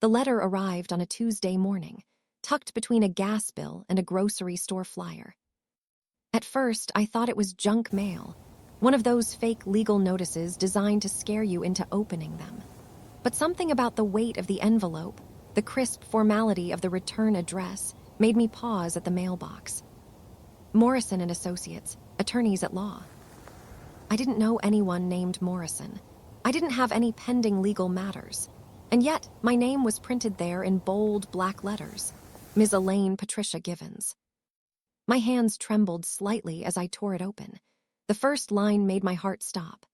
The letter arrived on a Tuesday morning, tucked between a gas bill and a grocery store flyer. At first, I thought it was junk mail, one of those fake legal notices designed to scare you into opening them. But something about the weight of the envelope, the crisp formality of the return address, made me pause at the mailbox. Morrison and Associates, attorneys at law. I didn't know anyone named Morrison. I didn't have any pending legal matters. And yet, my name was printed there in bold black letters. Ms. Elaine Patricia Givens. My hands trembled slightly as I tore it open. The first line made my heart stop.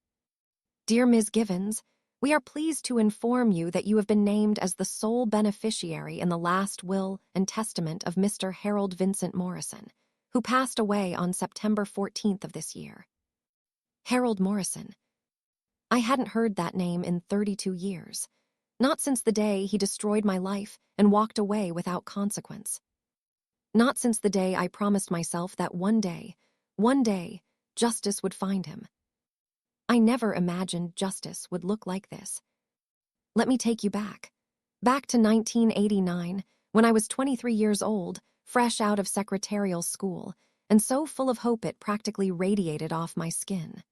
Dear Ms. Givens, we are pleased to inform you that you have been named as the sole beneficiary in the last will and testament of Mr. Harold Vincent Morrison, who passed away on September 14th of this year. Harold Morrison. I hadn't heard that name in 32 years, not since the day he destroyed my life and walked away without consequence. Not since the day I promised myself that one day, justice would find him. I never imagined justice would look like this. Let me take you back to 1989, when I was 23 years old, fresh out of secretarial school, and so full of hope it practically radiated off my skin.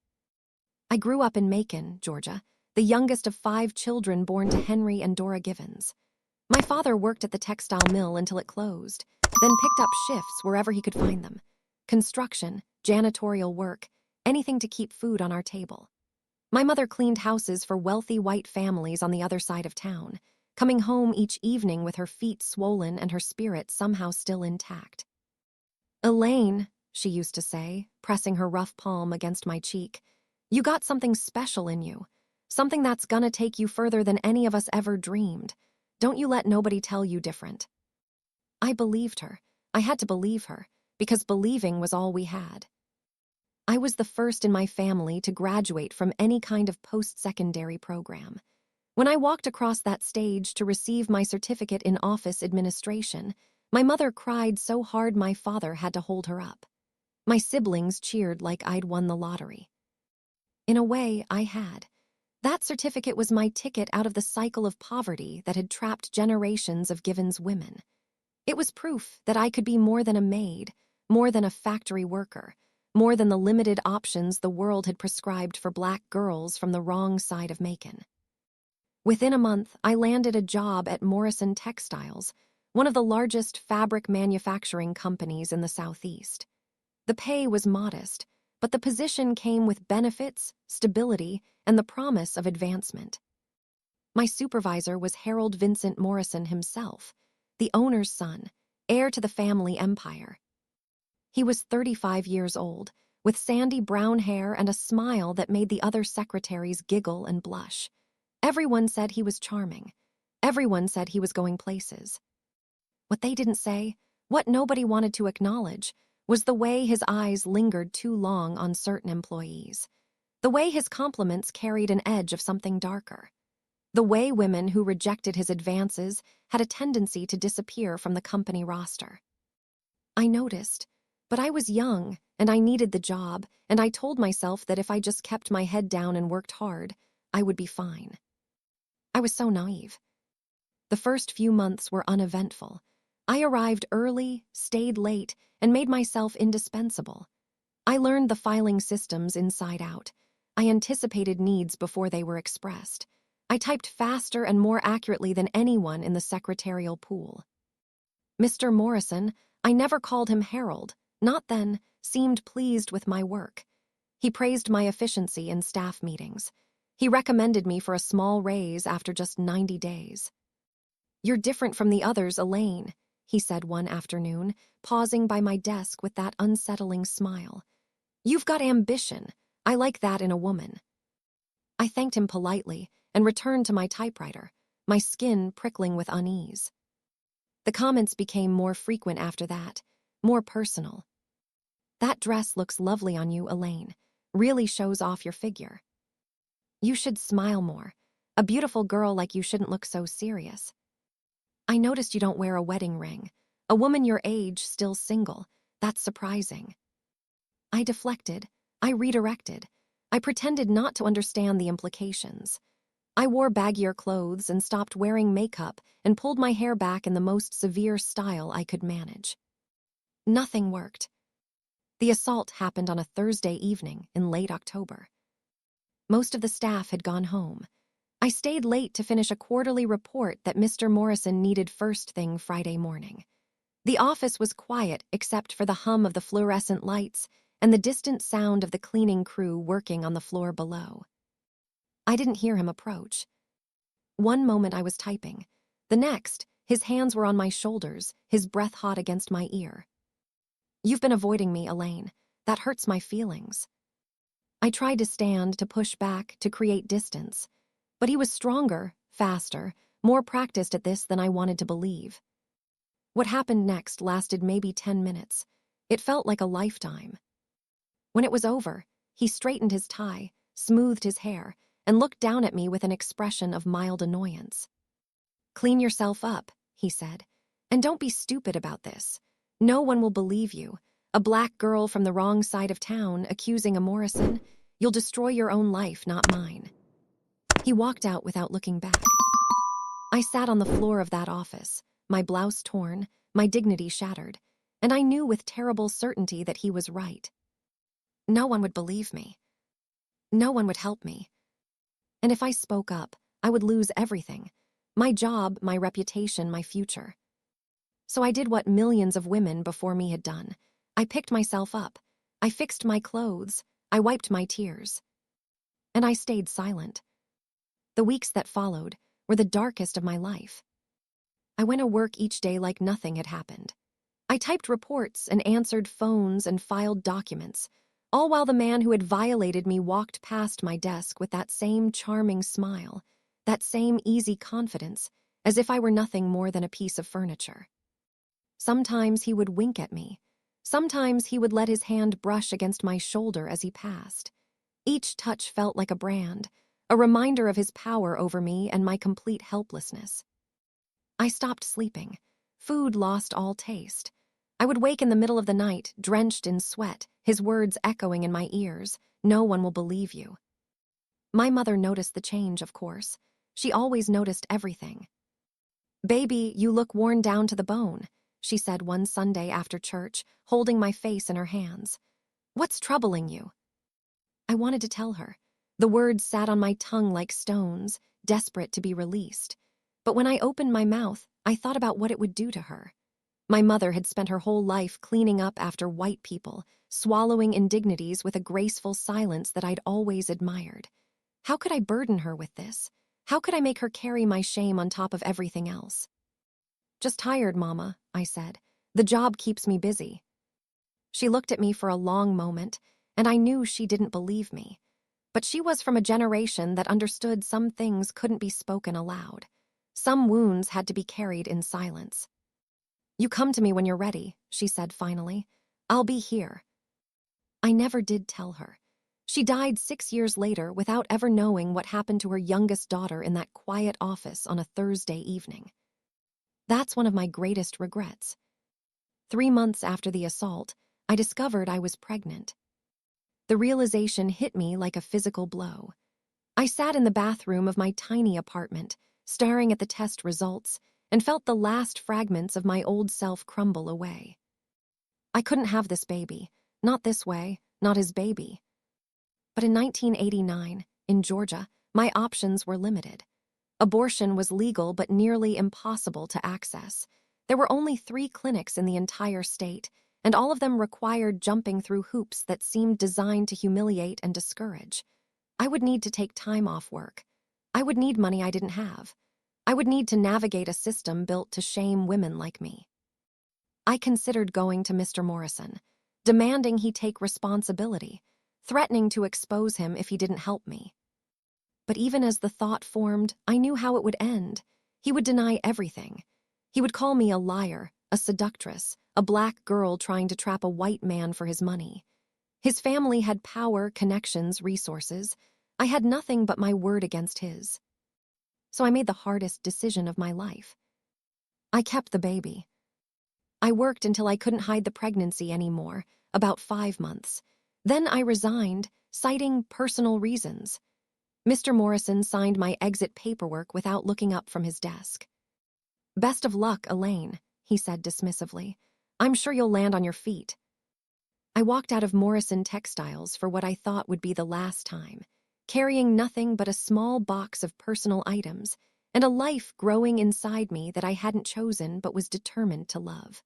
I grew up in Macon, Georgia, the youngest of 5 children born to Henry and Dora Givens. My father worked at the textile mill until it closed, then picked up shifts wherever he could find them. Construction, janitorial work, anything to keep food on our table. My mother cleaned houses for wealthy white families on the other side of town, coming home each evening with her feet swollen and her spirit somehow still intact. Elaine, she used to say, pressing her rough palm against my cheek, you got something special in you, something that's gonna take you further than any of us ever dreamed. Don't you let nobody tell you different. I believed her. I had to believe her, because believing was all we had. I was the first in my family to graduate from any kind of post-secondary program. When I walked across that stage to receive my certificate in office administration, my mother cried so hard my father had to hold her up. My siblings cheered like I'd won the lottery. In a way, I had. That certificate was my ticket out of the cycle of poverty that had trapped generations of Givens women. It was proof that I could be more than a maid, more than a factory worker, more than the limited options the world had prescribed for black girls from the wrong side of Macon. Within a month, I landed a job at Morrison Textiles, one of the largest fabric manufacturing companies in the Southeast. The pay was modest, but the position came with benefits, stability, and the promise of advancement. My supervisor was Harold Vincent Morrison himself, the owner's son, heir to the family empire. He was 35 years old, with sandy brown hair and a smile that made the other secretaries giggle and blush. Everyone said he was charming. Everyone said he was going places. What they didn't say, what nobody wanted to acknowledge, was the way his eyes lingered too long on certain employees. The way his compliments carried an edge of something darker. The way women who rejected his advances had a tendency to disappear from the company roster. I noticed, but I was young, and I needed the job, and I told myself that if I just kept my head down and worked hard, I would be fine. I was so naive. The first few months were uneventful. I arrived early, stayed late, and made myself indispensable. I learned the filing systems inside out. I anticipated needs before they were expressed. I typed faster and more accurately than anyone in the secretarial pool. Mr. Morrison, I never called him Harold, not then, seemed pleased with my work. He praised my efficiency in staff meetings. He recommended me for a small raise after just 90 days. You're different from the others, Elaine, he said one afternoon, pausing by my desk with that unsettling smile. You've got ambition. I like that in a woman. I thanked him politely and returned to my typewriter, my skin prickling with unease. The comments became more frequent after that, more personal. That dress looks lovely on you, Elaine. Really shows off your figure. You should smile more. A beautiful girl like you shouldn't look so serious. I noticed you don't wear a wedding ring. A woman your age still single. That's surprising. I deflected. I redirected. I pretended not to understand the implications. I wore baggier clothes and stopped wearing makeup and pulled my hair back in the most severe style I could manage. Nothing worked. The assault happened on a Thursday evening in late October. Most of the staff had gone home. I stayed late to finish a quarterly report that Mr. Morrison needed first thing Friday morning. The office was quiet except for the hum of the fluorescent lights and the distant sound of the cleaning crew working on the floor below. I didn't hear him approach. One moment I was typing. The next, his hands were on my shoulders, his breath hot against my ear. "You've been avoiding me, Elaine. That hurts my feelings." I tried to stand, to push back, to create distance. But he was stronger, faster, more practiced at this than I wanted to believe. What happened next lasted maybe 10 minutes. It felt like a lifetime. When it was over, he straightened his tie, smoothed his hair, and looked down at me with an expression of mild annoyance. "Clean yourself up," he said, "and don't be stupid about this. No one will believe you. A black girl from the wrong side of town accusing a Morrison. You'll destroy your own life, not mine." He walked out without looking back. I sat on the floor of that office, my blouse torn, my dignity shattered, and I knew with terrible certainty that he was right. No one would believe me. No one would help me. And if I spoke up, I would lose everything. My job, my reputation, my future. So I did what millions of women before me had done. I picked myself up. I fixed my clothes. I wiped my tears. And I stayed silent. The weeks that followed were the darkest of my life. I went to work each day like nothing had happened. I typed reports and answered phones and filed documents, all while the man who had violated me walked past my desk with that same charming smile, that same easy confidence, as if I were nothing more than a piece of furniture. Sometimes he would wink at me. Sometimes he would let his hand brush against my shoulder as he passed. Each touch felt like a brand, a reminder of his power over me and my complete helplessness. I stopped sleeping. Food lost all taste. I would wake in the middle of the night, drenched in sweat, his words echoing in my ears. "No one will believe you." My mother noticed the change, of course. She always noticed everything. "Baby, you look worn down to the bone," she said one Sunday after church, holding my face in her hands. "What's troubling you?" I wanted to tell her. The words sat on my tongue like stones, desperate to be released. But when I opened my mouth, I thought about what it would do to her. My mother had spent her whole life cleaning up after white people, swallowing indignities with a graceful silence that I'd always admired. How could I burden her with this? How could I make her carry my shame on top of everything else? "Just tired, Mama," I said. "The job keeps me busy." She looked at me for a long moment, and I knew she didn't believe me. But she was from a generation that understood some things couldn't be spoken aloud. Some wounds had to be carried in silence. "You come to me when you're ready," she said finally. "I'll be here." I never did tell her. She died 6 years later without ever knowing what happened to her youngest daughter in that quiet office on a Thursday evening. That's one of my greatest regrets. 3 months after the assault, I discovered I was pregnant. The realization hit me like a physical blow. I sat in the bathroom of my tiny apartment, staring at the test results, and felt the last fragments of my old self crumble away. I couldn't have this baby. Not this way, not his baby. But in 1989, in Georgia, my options were limited. Abortion was legal but nearly impossible to access. There were only 3 clinics in the entire state, and all of them required jumping through hoops that seemed designed to humiliate and discourage. I would need to take time off work. I would need money I didn't have. I would need to navigate a system built to shame women like me. I considered going to Mr. Morrison, demanding he take responsibility, threatening to expose him if he didn't help me. But even as the thought formed, I knew how it would end. He would deny everything. He would call me a liar, a seductress, a black girl trying to trap a white man for his money. His family had power, connections, resources. I had nothing but my word against his. So I made the hardest decision of my life. I kept the baby. I worked until I couldn't hide the pregnancy anymore, about 5 months. Then I resigned, citing personal reasons. Mr. Morrison signed my exit paperwork without looking up from his desk. "Best of luck, Elaine," he said dismissively. "I'm sure you'll land on your feet." I walked out of Morrison Textiles for what I thought would be the last time, carrying nothing but a small box of personal items and a life growing inside me that I hadn't chosen but was determined to love.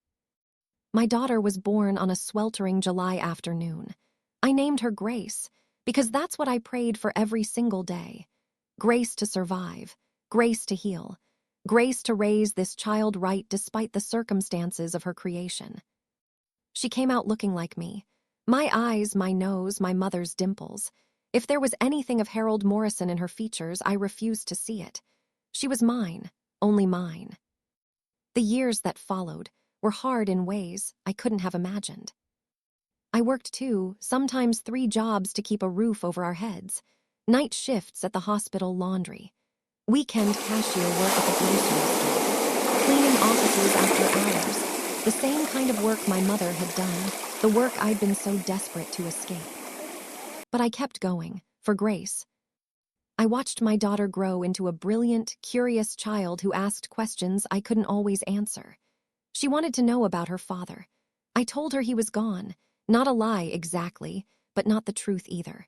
My daughter was born on a sweltering July afternoon. I named her Grace because that's what I prayed for every single day. Grace to survive, grace to heal, grace to raise this child right despite the circumstances of her creation. She came out looking like me. My eyes, my nose, my mother's dimples. If there was anything of Harold Morrison in her features, I refused to see it. She was mine, only mine. The years that followed were hard in ways I couldn't have imagined. I worked 2, sometimes 3 jobs to keep a roof over our heads. Night shifts at the hospital laundry. Weekend cashier work at the grocery store. Cleaning offices after hours. The same kind of work my mother had done, the work I'd been so desperate to escape. But I kept going, for Grace. I watched my daughter grow into a brilliant, curious child who asked questions I couldn't always answer. She wanted to know about her father. I told her he was gone, not a lie exactly, but not the truth either.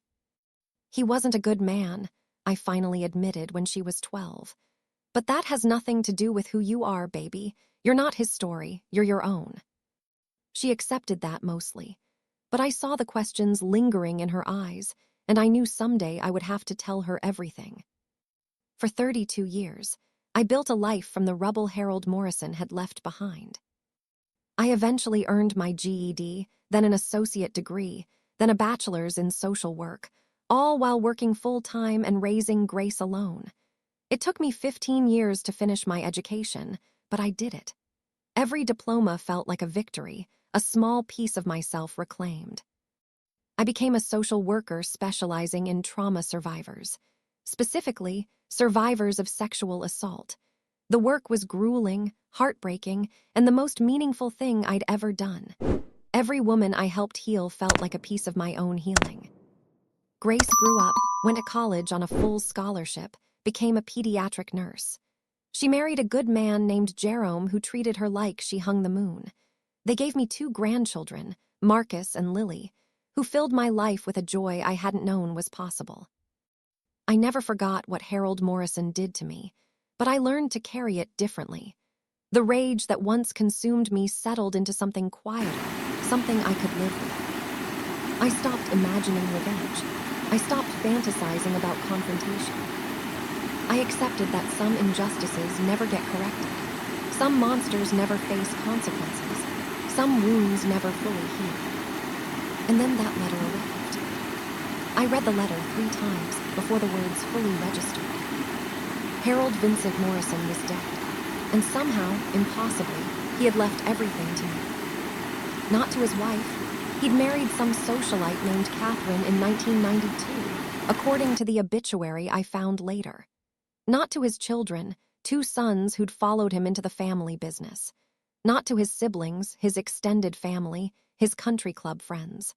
He wasn't a good man, I finally admitted when she was 12. But that has nothing to do with who you are, baby. You're not his story, you're your own. She accepted that mostly, but I saw the questions lingering in her eyes, and I knew someday I would have to tell her everything. For 32 years, I built a life from the rubble Harold Morrison had left behind. I eventually earned my GED, then an associate degree, then a bachelor's in social work, all while working full-time and raising Grace alone. It took me 15 years to finish my education, but I did it. Every diploma felt like a victory, a small piece of myself reclaimed. I became a social worker specializing in trauma survivors, specifically survivors of sexual assault. The work was grueling, heartbreaking, and the most meaningful thing I'd ever done. Every woman I helped heal felt like a piece of my own healing. Grace grew up, went to college on a full scholarship, became a pediatric nurse. She married a good man named Jerome who treated her like she hung the moon. They gave me 2 grandchildren, Marcus and Lily, who filled my life with a joy I hadn't known was possible. I never forgot what Harold Morrison did to me, but I learned to carry it differently. The rage that once consumed me settled into something quieter, something I could live with. I stopped imagining revenge. I stopped fantasizing about confrontation. I accepted that some injustices never get corrected. Some monsters never face consequences. Some wounds never fully heal. And then that letter arrived. I read the letter 3 times before the words fully registered. Harold Vincent Morrison was dead, and somehow, impossibly, he had left everything to me. Not to his wife. He'd married some socialite named Catherine in 1992, according to the obituary I found later. Not to his children, 2 sons who'd followed him into the family business. Not to his siblings, his extended family, his country club friends.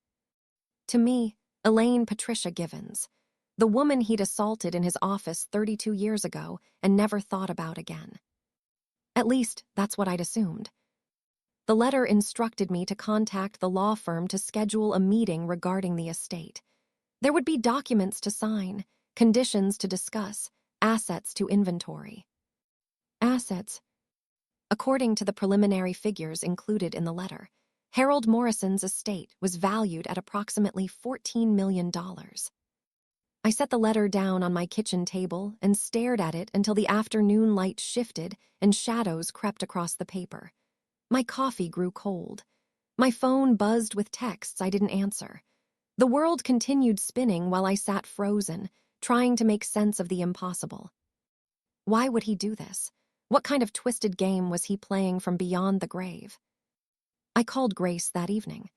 To me, Elaine Patricia Givens, the woman he'd assaulted in his office 32 years ago and never thought about again. At least, that's what I'd assumed. The letter instructed me to contact the law firm to schedule a meeting regarding the estate. There would be documents to sign, conditions to discuss, assets to inventory. Assets. According to the preliminary figures included in the letter, Harold Morrison's estate was valued at approximately $14 million. I set the letter down on my kitchen table and stared at it until the afternoon light shifted and shadows crept across the paper. My coffee grew cold. My phone buzzed with texts I didn't answer. The world continued spinning while I sat frozen, trying to make sense of the impossible. Why would he do this? What kind of twisted game was he playing from beyond the grave? I called Grace that evening.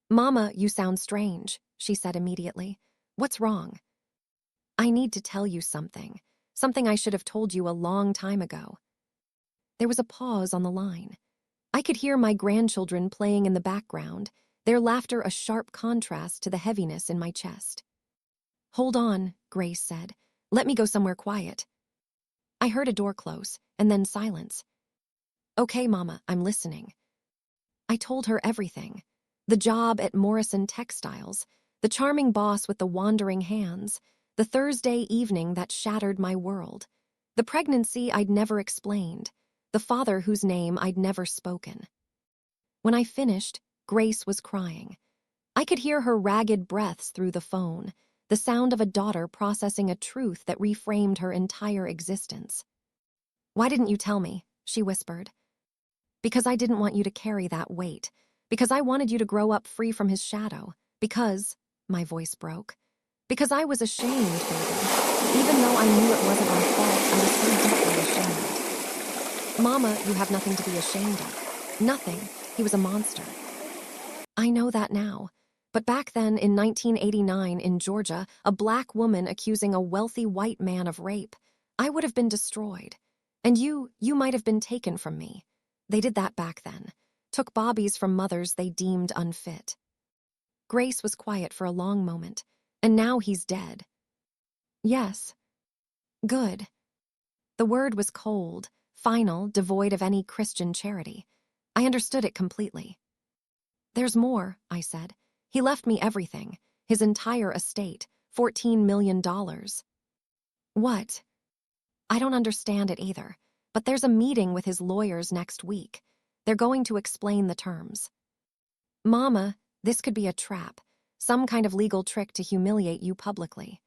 "Mama, you sound strange," she said immediately. "What's wrong?" "I need to tell you something. Something I should have told you a long time ago." There was a pause on the line. I could hear my grandchildren playing in the background, their laughter a sharp contrast to the heaviness in my chest. Hold on, Grace said. Let me go somewhere quiet. I heard a door close, and then silence. Okay, Mama, I'm listening. I told her everything. The job at Morrison Textiles, the charming boss with the wandering hands, the Thursday evening that shattered my world, the pregnancy I'd never explained, the father whose name I'd never spoken. When I finished, Grace was crying. I could hear her ragged breaths through the phone, the sound of a daughter processing a truth that reframed her entire existence. Why didn't you tell me? She whispered. Because I didn't want you to carry that weight. Because I wanted you to grow up free from his shadow. Because, my voice broke, because I was ashamed, baby. Even though I knew it wasn't my fault, I was so deeply ashamed. Mama, you have nothing to be ashamed of. Nothing. He was a monster. I know that now. But back then, in 1989, in Georgia, a black woman accusing a wealthy white man of rape, I would have been destroyed. And you might have been taken from me. They did that back then. Took bobbies from mothers they deemed unfit. Grace was quiet for a long moment, and now he's dead. Yes. Good. The word was cold, final, devoid of any Christian charity. I understood it completely. There's more, I said. He left me everything, his entire estate, $14 million. What? I don't understand it either, but there's a meeting with his lawyers next week. They're going to explain the terms. Mama, this could be a trap, some kind of legal trick to humiliate you publicly.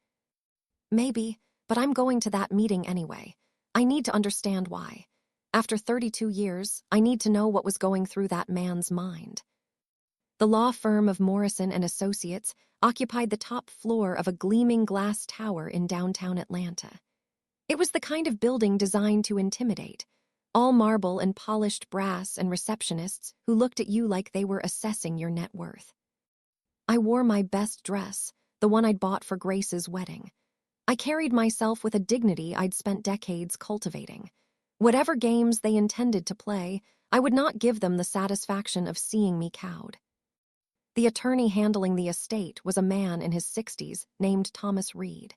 Maybe, but I'm going to that meeting anyway. I need to understand why. After 32 years, I need to know what was going through that man's mind. The law firm of Morrison and Associates occupied the top floor of a gleaming glass tower in downtown Atlanta. It was the kind of building designed to intimidate, all marble and polished brass and receptionists who looked at you like they were assessing your net worth. I wore my best dress, the one I'd bought for Grace's wedding. I carried myself with a dignity I'd spent decades cultivating. Whatever games they intended to play, I would not give them the satisfaction of seeing me cowed. The attorney handling the estate was a man in his 60s named Thomas Reed.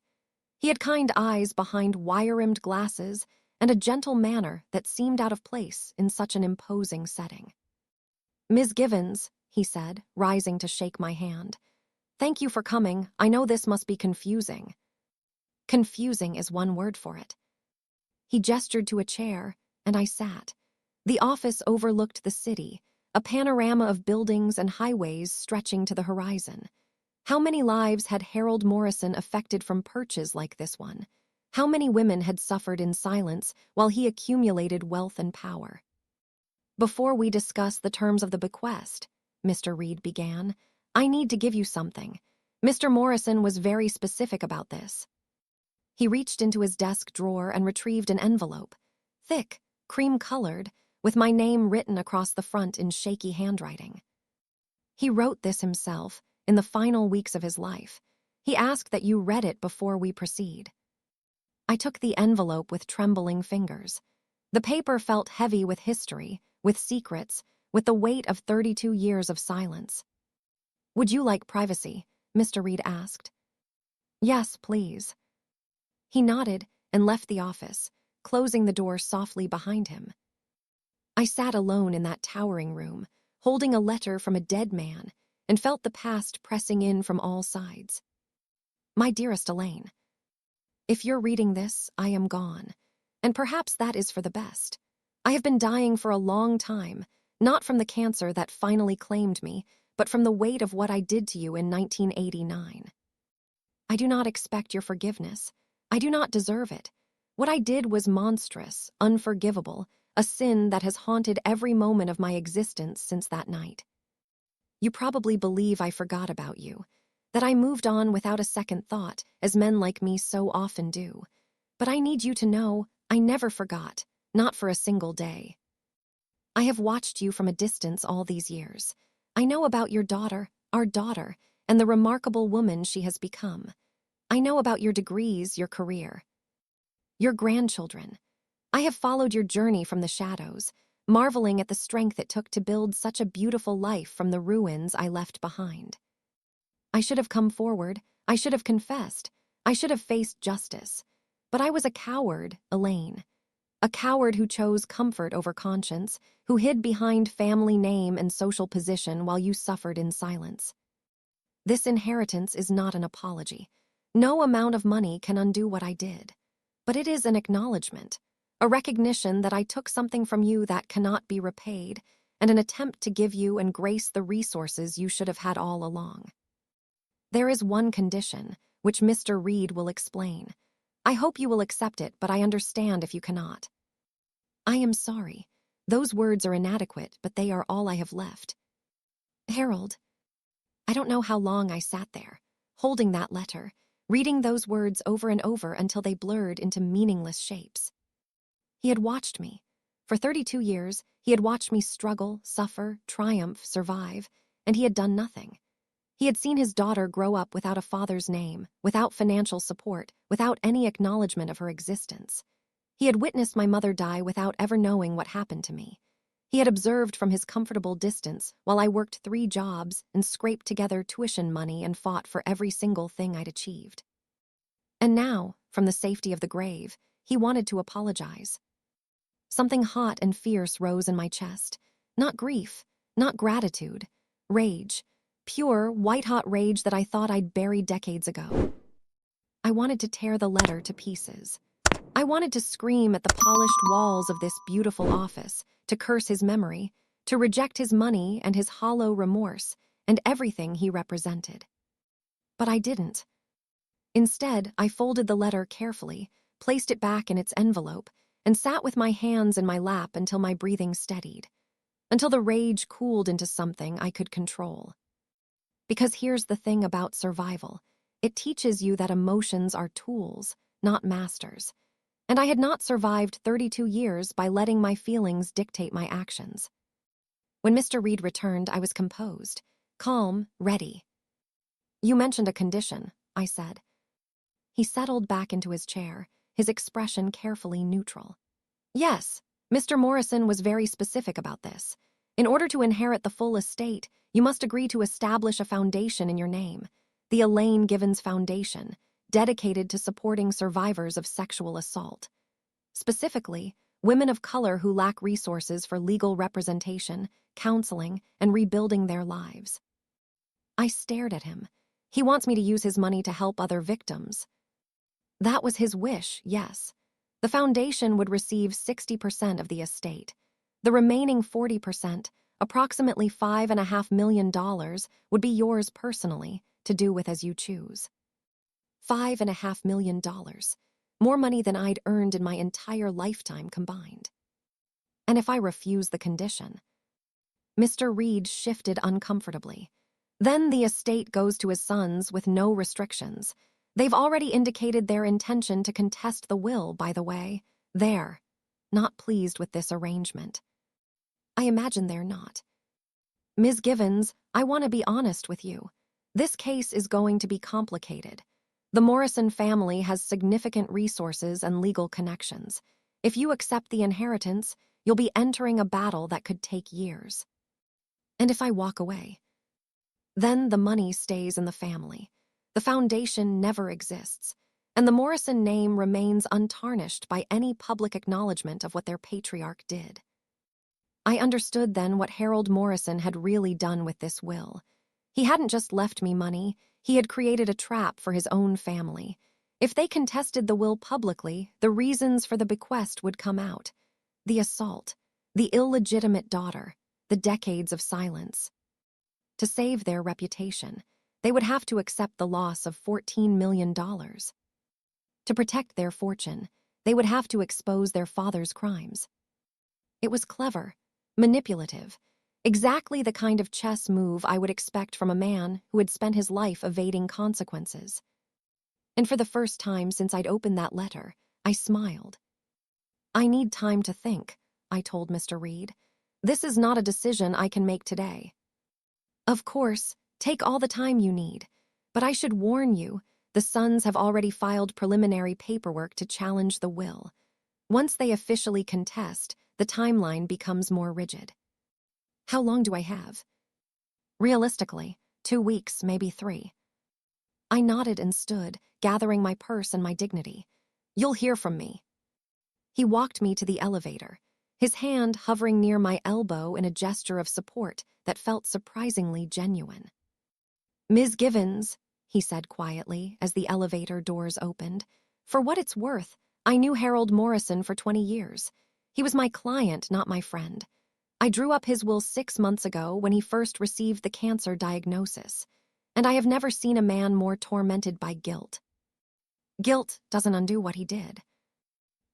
He had kind eyes behind wire-rimmed glasses and a gentle manner that seemed out of place in such an imposing setting. Ms. Givens, he said, rising to shake my hand. Thank you for coming. I know this must be confusing. Confusing is one word for it. He gestured to a chair, and I sat. The office overlooked the city, a panorama of buildings and highways stretching to the horizon. How many lives had Harold Morrison affected from perches like this one? How many women had suffered in silence while he accumulated wealth and power? Before we discuss the terms of the bequest, Mr. Reed began, I need to give you something. Mr. Morrison was very specific about this. He reached into his desk drawer and retrieved an envelope, thick, cream-colored, with my name written across the front in shaky handwriting. He wrote this himself in the final weeks of his life. He asked that you read it before we proceed. I took the envelope with trembling fingers. The paper felt heavy with history, with secrets, with the weight of 32 years of silence. Would you like privacy? Mr. Reed asked. Yes, please. He nodded and left the office, closing the door softly behind him. I sat alone in that towering room, holding a letter from a dead man, and felt the past pressing in from all sides. My dearest Elaine, if you're reading this, I am gone, and perhaps that is for the best. I have been dying for a long time, not from the cancer that finally claimed me, but from the weight of what I did to you in 1989. I do not expect your forgiveness. I do not deserve it. What I did was monstrous, unforgivable, a sin that has haunted every moment of my existence since that night. You probably believe I forgot about you, that I moved on without a second thought, as men like me so often do. But I need you to know I never forgot, not for a single day. I have watched you from a distance all these years. I know about your daughter, our daughter, and the remarkable woman she has become. I know about your degrees, your career, your grandchildren. I have followed your journey from the shadows, marveling at the strength it took to build such a beautiful life from the ruins I left behind. I should have come forward. I should have confessed. I should have faced justice. But I was a coward, Elaine. A coward who chose comfort over conscience, who hid behind family name and social position while you suffered in silence. This inheritance is not an apology. No amount of money can undo what I did. But it is an acknowledgement, a recognition that I took something from you that cannot be repaid, and an attempt to give you and grace the resources you should have had all along. There is one condition, which Mr. Reed will explain. I hope you will accept it, but I understand if you cannot. I am sorry. Those words are inadequate, but they are all I have left. Harold, I don't know how long I sat there, holding that letter, reading those words over and over until they blurred into meaningless shapes. He had watched me. For 32 years, he had watched me struggle, suffer, triumph, survive, and he had done nothing. He had seen his daughter grow up without a father's name, without financial support, without any acknowledgement of her existence. He had witnessed my mother die without ever knowing what happened to me. He had observed from his comfortable distance while I worked 3 jobs and scraped together tuition money and fought for every single thing I'd achieved. And now, from the safety of the grave, he wanted to apologize. Something hot and fierce rose in my chest. Not grief, not gratitude, rage. Pure, white-hot rage that I thought I'd buried decades ago. I wanted to tear the letter to pieces. I wanted to scream at the polished walls of this beautiful office, to curse his memory, to reject his money and his hollow remorse and everything he represented. But I didn't. Instead, I folded the letter carefully, placed it back in its envelope, and sat with my hands in my lap until my breathing steadied, until the rage cooled into something I could control. Because here's the thing about survival. It teaches you that emotions are tools, not masters. And I had not survived 32 years by letting my feelings dictate my actions. When Mr. Reed returned, I was composed, calm, ready. You mentioned a condition, I said. He settled back into his chair, his expression carefully neutral. Yes, Mr. Morrison was very specific about this. In order to inherit the full estate, you must agree to establish a foundation in your name, the Elaine Givens Foundation, dedicated to supporting survivors of sexual assault. Specifically, women of color who lack resources for legal representation, counseling, and rebuilding their lives. I stared at him. He wants me to use his money to help other victims. That was his wish, yes. The foundation would receive 60% of the estate. The remaining 40%, approximately $5.5 million, would be yours personally, to do with as you choose. $5.5 million. More money than I'd earned in my entire lifetime combined. And if I refuse the condition? Mr. Reed shifted uncomfortably. Then the estate goes to his sons with no restrictions. They've already indicated their intention to contest the will, by the way. They're not pleased with this arrangement. I imagine they're not. Ms. Givens, I want to be honest with you. This case is going to be complicated. The Morrison family has significant resources and legal connections. If you accept the inheritance, you'll be entering a battle that could take years. And if I walk away? Then the money stays in the family. The foundation never exists, and the Morrison name remains untarnished by any public acknowledgement of what their patriarch did. I understood then what Harold Morrison had really done with this will. He hadn't just left me money, he had created a trap for his own family. If they contested the will publicly, the reasons for the bequest would come out. The assault, the illegitimate daughter, the decades of silence. To save their reputation, they would have to accept the loss of $14 million. To protect their fortune, they would have to expose their father's crimes. It was clever, manipulative, exactly the kind of chess move I would expect from a man who had spent his life evading consequences. And for the first time since I'd opened that letter, I smiled. I need time to think, I told Mr. Reed. This is not a decision I can make today. Of course, take all the time you need, but I should warn you, the sons have already filed preliminary paperwork to challenge the will. Once they officially contest, the timeline becomes more rigid. How long do I have? Realistically, 2 weeks, maybe 3. I nodded and stood, gathering my purse and my dignity. "You'll hear from me." He walked me to the elevator, his hand hovering near my elbow in a gesture of support that felt surprisingly genuine. "Ms. Givens," he said quietly as the elevator doors opened. "For what it's worth, I knew Harold Morrison for 20 years. He was my client, not my friend. I drew up his will 6 months ago when he first received the cancer diagnosis, and I have never seen a man more tormented by guilt. Guilt doesn't undo what he did."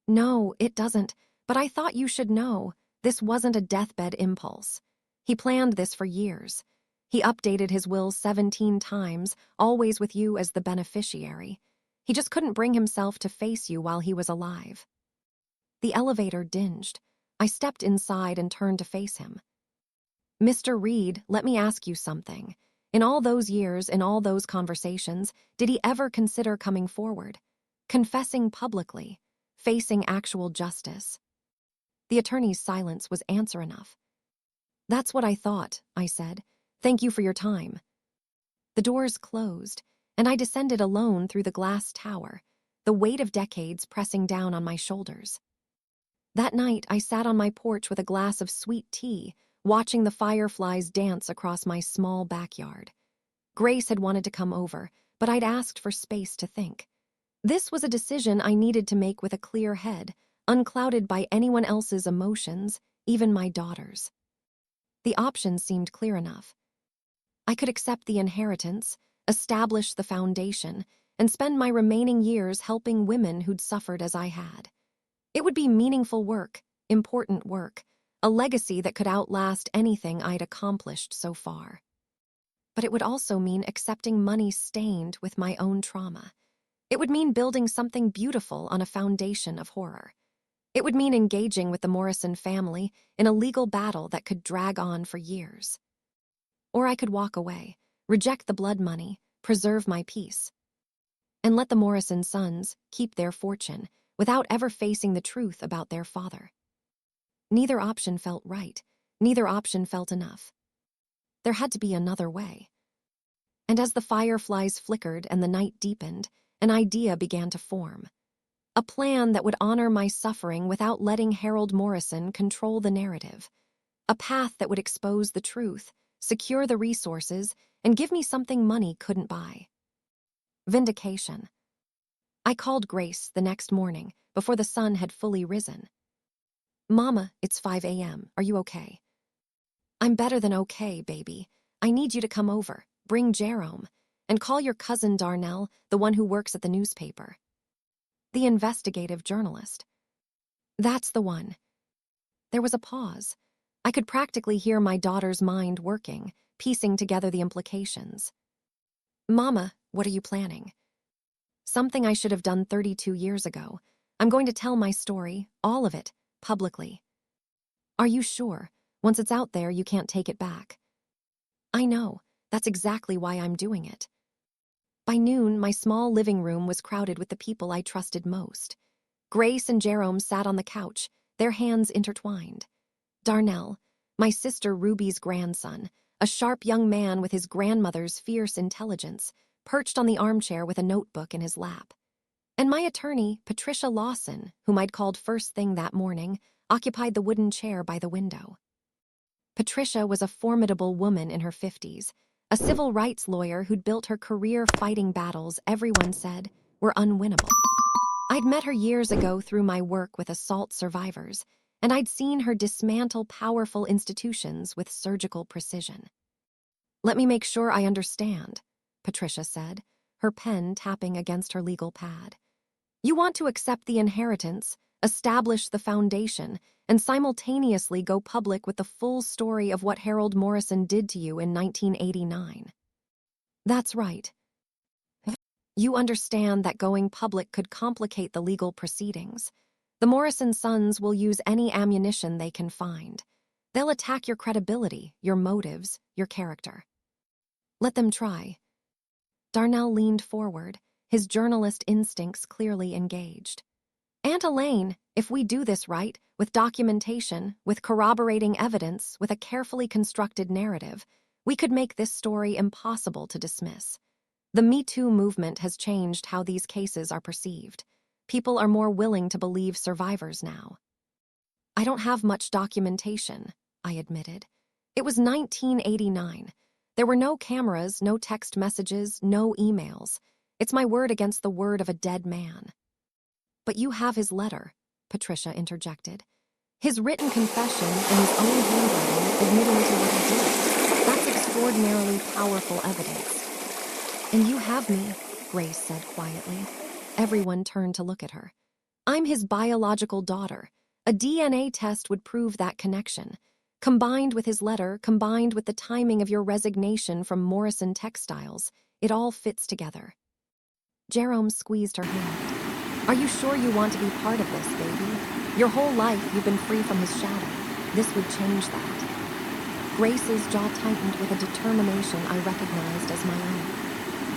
"No, it doesn't, but I thought you should know. This wasn't a deathbed impulse. He planned this for years. He updated his will 17 times, always with you as the beneficiary. He just couldn't bring himself to face you while he was alive." The elevator dinged. I stepped inside and turned to face him. "Mr. Reed, let me ask you something. In all those years, in all those conversations, did he ever consider coming forward? Confessing publicly? Facing actual justice?" The attorney's silence was answer enough. "That's what I thought," I said. "Thank you for your time." The doors closed, and I descended alone through the glass tower, the weight of decades pressing down on my shoulders. That night, I sat on my porch with a glass of sweet tea, watching the fireflies dance across my small backyard. Grace had wanted to come over, but I'd asked for space to think. This was a decision I needed to make with a clear head, unclouded by anyone else's emotions, even my daughter's. The options seemed clear enough. I could accept the inheritance, establish the foundation, and spend my remaining years helping women who'd suffered as I had. It would be meaningful work, important work, a legacy that could outlast anything I'd accomplished so far. But it would also mean accepting money stained with my own trauma. It would mean building something beautiful on a foundation of horror. It would mean engaging with the Morrison family in a legal battle that could drag on for years. Or I could walk away, reject the blood money, preserve my peace, and let the Morrison sons keep their fortune without ever facing the truth about their father. Neither option felt right. Neither option felt enough. There had to be another way. And as the fireflies flickered and the night deepened, an idea began to form. A plan that would honor my suffering without letting Harold Morrison control the narrative. A path that would expose the truth, secure the resources, and give me something money couldn't buy. Vindication. I called Grace the next morning, before the sun had fully risen. "Mama, it's 5 a.m. Are you okay?" "I'm better than okay, baby. I need you to come over, bring Jerome, and call your cousin Darnell, the one who works at the newspaper." The investigative journalist. "That's the one." There was a pause. I could practically hear my daughter's mind working, piecing together the implications. "Mama, what are you planning?" "Something I should have done 32 years ago. I'm going to tell my story, all of it, publicly." "Are you sure? Once it's out there, you can't take it back." "I know. That's exactly why I'm doing it." By noon, my small living room was crowded with the people I trusted most. Grace and Jerome sat on the couch, their hands intertwined. Darnell, my sister Ruby's grandson, a sharp young man with his grandmother's fierce intelligence, perched on the armchair with a notebook in his lap. And my attorney, Patricia Lawson, whom I'd called first thing that morning, occupied the wooden chair by the window. Patricia was a formidable woman in her 50s, a civil rights lawyer who'd built her career fighting battles everyone said were unwinnable. I'd met her years ago through my work with assault survivors, and I'd seen her dismantle powerful institutions with surgical precision. "Let me make sure I understand," Patricia said, her pen tapping against her legal pad. "You want to accept the inheritance, establish the foundation, and simultaneously go public with the full story of what Harold Morrison did to you in 1989. "That's right. You understand that going public could complicate the legal proceedings. The Morrison sons will use any ammunition they can find. They'll attack your credibility, your motives, your character." "Let them try." Darnell leaned forward, his journalist instincts clearly engaged. "Aunt Elaine, if we do this right, with documentation, with corroborating evidence, with a carefully constructed narrative, we could make this story impossible to dismiss. The Me Too movement has changed how these cases are perceived. People are more willing to believe survivors now. I don't have much documentation, I admitted. It was 1989. There were no cameras, no text messages, no emails. It's my word against the word of a dead man. But you have his letter, Patricia interjected. His written confession in his own handwriting admitting to what he did. That's extraordinarily powerful evidence. And you have me, Grace said quietly. Everyone turned to look at her. I'm his biological daughter. A DNA test would prove that connection. Combined with his letter, combined with the timing of your resignation from Morrison Textiles, it all fits together. Jerome squeezed her hand. Are you sure you want to be part of this, baby? Your whole life you've been free from his shadow. This would change that. Grace's jaw tightened with a determination I recognized as my own.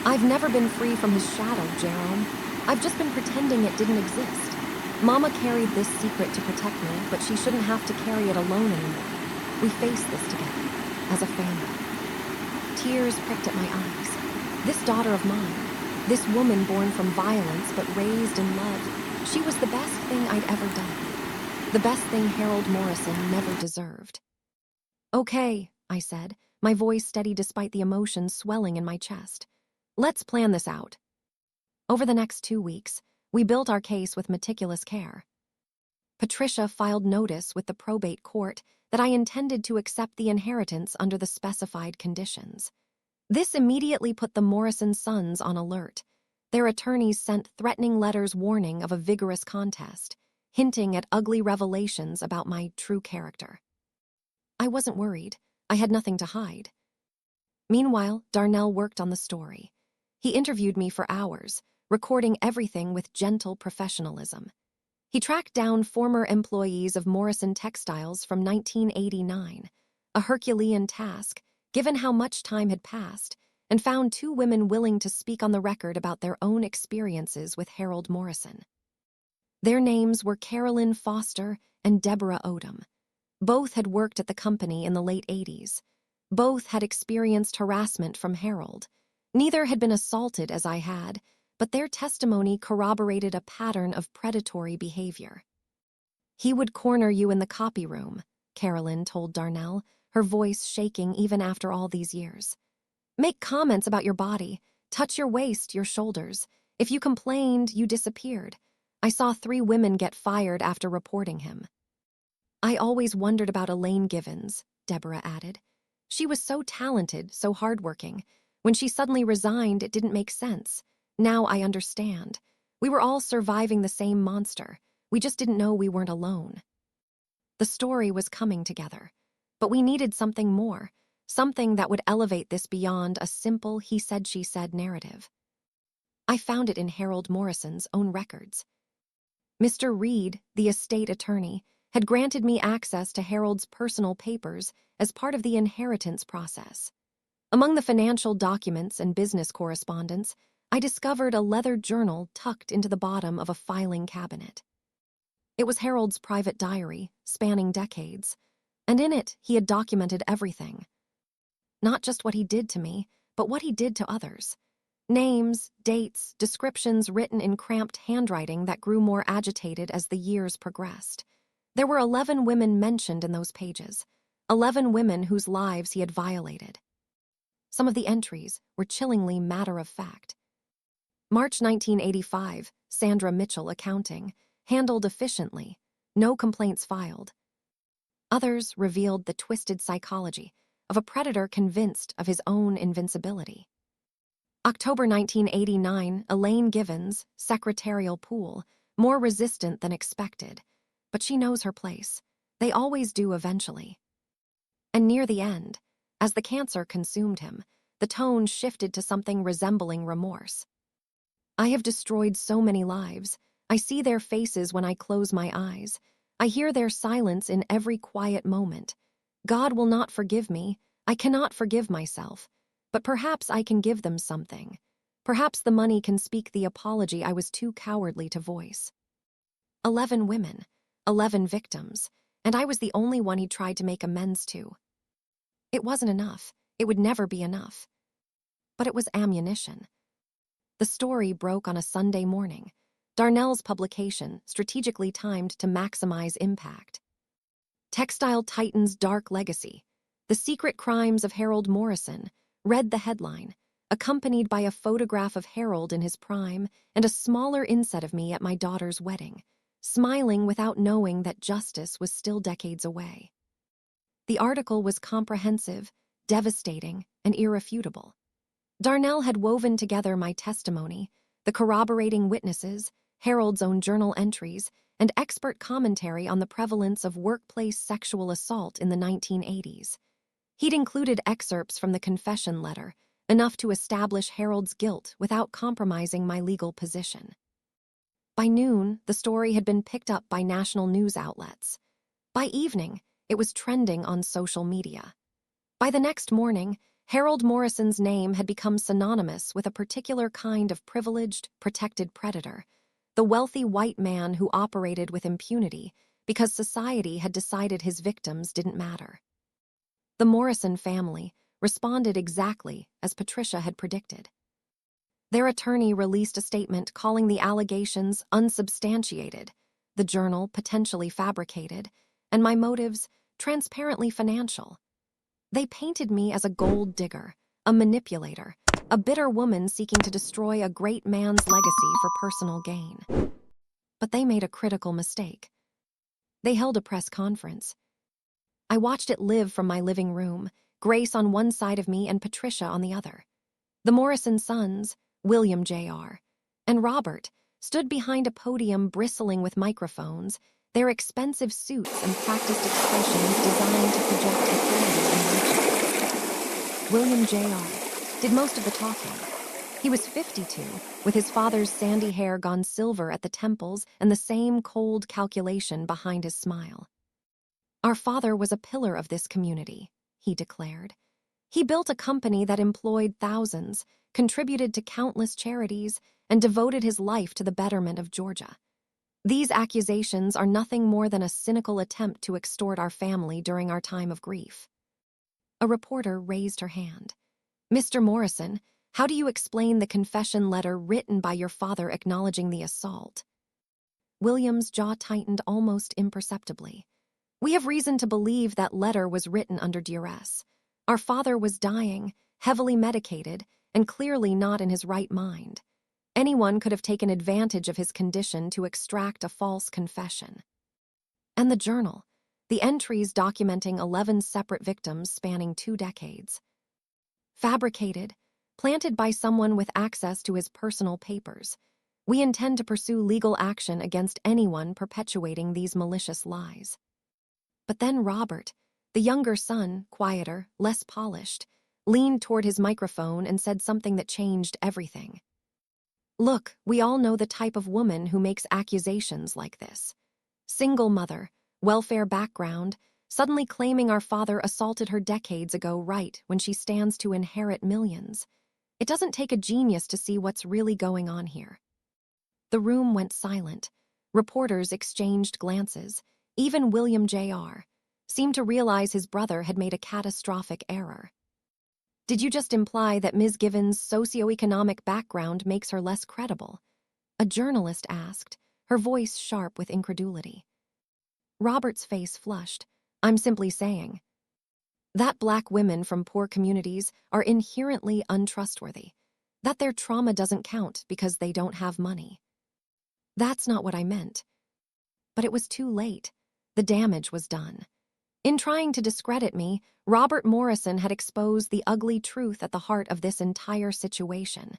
I've never been free from his shadow, Jerome. I've just been pretending it didn't exist. Mama carried this secret to protect me, but she shouldn't have to carry it alone anymore. We face this together, as a family. Tears pricked at my eyes. This daughter of mine, this woman born from violence but raised in love, she was the best thing I'd ever done. The best thing Harold Morrison never deserved. Okay, I said, my voice steady despite the emotions swelling in my chest. Let's plan this out. Over the next 2 weeks, we built our case with meticulous care. Patricia filed notice with the probate court that I intended to accept the inheritance under the specified conditions. This immediately put the Morrison sons on alert. Their attorneys sent threatening letters warning of a vigorous contest, hinting at ugly revelations about my true character. I wasn't worried. I had nothing to hide. Meanwhile, Darnell worked on the story. He interviewed me for hours, recording everything with gentle professionalism. He tracked down former employees of Morrison Textiles from 1989, a Herculean task, given how much time had passed, and found 2 women willing to speak on the record about their own experiences with Harold Morrison. Their names were Carolyn Foster and Deborah Odom. Both had worked at the company in the late 80s. Both had experienced harassment from Harold. Neither had been assaulted as I had, but their testimony corroborated a pattern of predatory behavior. He would corner you in the copy room, Carolyn told Darnell, her voice shaking even after all these years. Make comments about your body, touch your waist, your shoulders. If you complained, you disappeared. I saw 3 women get fired after reporting him. I always wondered about Elaine Givens, Deborah added. She was so talented, so hardworking. When she suddenly resigned, it didn't make sense. Now I understand. We were all surviving the same monster. We just didn't know we weren't alone. The story was coming together. But we needed something more, something that would elevate this beyond a simple he said she said narrative. I found it in Harold Morrison's own records. Mr. Reed, the estate attorney, had granted me access to Harold's personal papers as part of the inheritance process. Among the financial documents and business correspondence, I discovered a leather journal tucked into the bottom of a filing cabinet. It was Harold's private diary, spanning decades, and in it he had documented everything. Not just what he did to me, but what he did to others. Names, dates, descriptions written in cramped handwriting that grew more agitated as the years progressed. There were 11 women mentioned in those pages, 11 women whose lives he had violated. Some of the entries were chillingly matter-of-fact. March 1985, Sandra Mitchell accounting, handled efficiently, no complaints filed. Others revealed the twisted psychology of a predator convinced of his own invincibility. October 1989, Elaine Givens, secretarial pool, more resistant than expected, but she knows her place. They always do eventually. And near the end, as the cancer consumed him, the tone shifted to something resembling remorse. I have destroyed so many lives. I see their faces when I close my eyes. I hear their silence in every quiet moment. God will not forgive me. I cannot forgive myself. But perhaps I can give them something. Perhaps the money can speak the apology I was too cowardly to voice. 11 women, 11 victims, and I was the only one he tried to make amends to. It wasn't enough. It would never be enough. But it was ammunition. The story broke on a Sunday morning. Darnell's publication, strategically timed to maximize impact. Textile Titan's Dark Legacy, The Secret Crimes of Harold Morrison, read the headline, accompanied by a photograph of Harold in his prime and a smaller inset of me at my daughter's wedding, smiling without knowing that justice was still decades away. The article was comprehensive, devastating, and irrefutable. Darnell had woven together my testimony, the corroborating witnesses, Harold's own journal entries, and expert commentary on the prevalence of workplace sexual assault in the 1980s. He'd included excerpts from the confession letter, enough to establish Harold's guilt without compromising my legal position. By noon, the story had been picked up by national news outlets. By evening, it was trending on social media. By the next morning, Harold Morrison's name had become synonymous with a particular kind of privileged, protected predator, the wealthy white man who operated with impunity because society had decided his victims didn't matter. The Morrison family responded exactly as Patricia had predicted. Their attorney released a statement calling the allegations unsubstantiated, the journal potentially fabricated, and my motives transparently financial. They painted me as a gold digger, a manipulator, a bitter woman seeking to destroy a great man's legacy for personal gain. But they made a critical mistake. They held a press conference. I watched it live from my living room, Grace on one side of me and Patricia on the other. The Morrison sons, William Jr. and Robert, stood behind a podium bristling with microphones, their expensive suits and practiced expressions designed to project authority and righteousness. William Jr. did most of the talking. He was 52, with his father's sandy hair gone silver at the temples and the same cold calculation behind his smile. Our father was a pillar of this community, he declared. He built a company that employed thousands, contributed to countless charities, and devoted his life to the betterment of Georgia. These accusations are nothing more than a cynical attempt to extort our family during our time of grief. A reporter raised her hand. Mr. Morrison, how do you explain the confession letter written by your father acknowledging the assault? William's jaw tightened almost imperceptibly. We have reason to believe that letter was written under duress. Our father was dying, heavily medicated, and clearly not in his right mind. Anyone could have taken advantage of his condition to extract a false confession. And the journal, the entries documenting 11 separate victims spanning 2 decades. Fabricated, planted by someone with access to his personal papers. We intend to pursue legal action against anyone perpetuating these malicious lies. But then Robert, the younger son, quieter, less polished, leaned toward his microphone and said something that changed everything. Look, we all know the type of woman who makes accusations like this. Single mother, welfare background, suddenly claiming our father assaulted her decades ago right when she stands to inherit millions. It doesn't take a genius to see what's really going on here. The room went silent. Reporters exchanged glances. Even William Jr. seemed to realize his brother had made a catastrophic error. Did you just imply that Ms. Given's socioeconomic background makes her less credible? A journalist asked, her voice sharp with incredulity. Robert's face flushed. I'm simply saying that Black women from poor communities are inherently untrustworthy, that their trauma doesn't count because they don't have money. That's not what I meant. But it was too late. The damage was done. In trying to discredit me, Robert Morrison had exposed the ugly truth at the heart of this entire situation.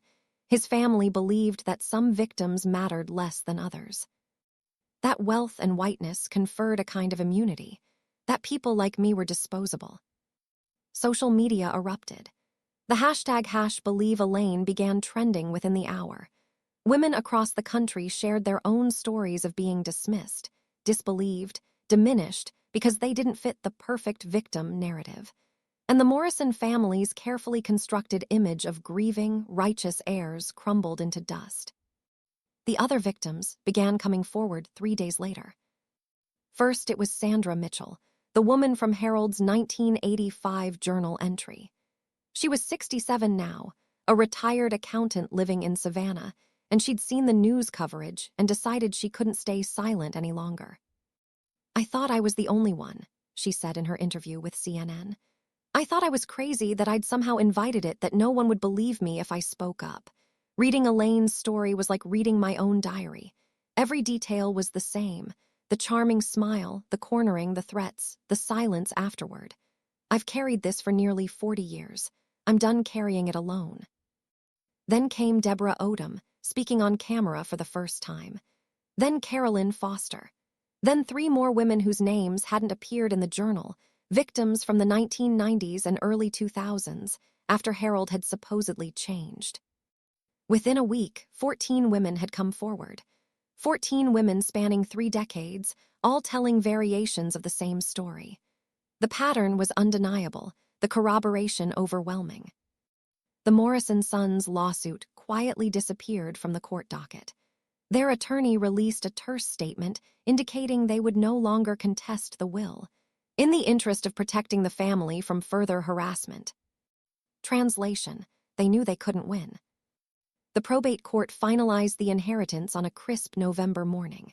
His family believed that some victims mattered less than others. That wealth and whiteness conferred a kind of immunity, that people like me were disposable. Social media erupted. The hashtag #BelieveElaine began trending within the hour. Women across the country shared their own stories of being dismissed, disbelieved, diminished because they didn't fit the perfect victim narrative. And the Morrison family's carefully constructed image of grieving, righteous heirs crumbled into dust. The other victims began coming forward 3 days later. First, it was Sandra Mitchell, the woman from Harold's 1985 journal entry. She was 67 now, a retired accountant living in Savannah, and she'd seen the news coverage and decided she couldn't stay silent any longer. "I thought I was the only one," she said in her interview with CNN. "I thought I was crazy that I'd somehow invited it, that no one would believe me if I spoke up. Reading Elaine's story was like reading my own diary. Every detail was the same. The charming smile, the cornering, the threats, the silence afterward. I've carried this for nearly 40 years. I'm done carrying it alone." Then came Deborah Odom, speaking on camera for the first time. Then Carolyn Foster. Then 3 more women whose names hadn't appeared in the journal, victims from the 1990s and early 2000s, after Harold had supposedly changed. Within a week, 14 women had come forward. 14 women spanning 3 decades, all telling variations of the same story. The pattern was undeniable, the corroboration overwhelming. The Morrison Sons' lawsuit quietly disappeared from the court docket. Their attorney released a terse statement indicating they would no longer contest the will, in the interest of protecting the family from further harassment. Translation: they knew they couldn't win. The probate court finalized the inheritance on a crisp November morning.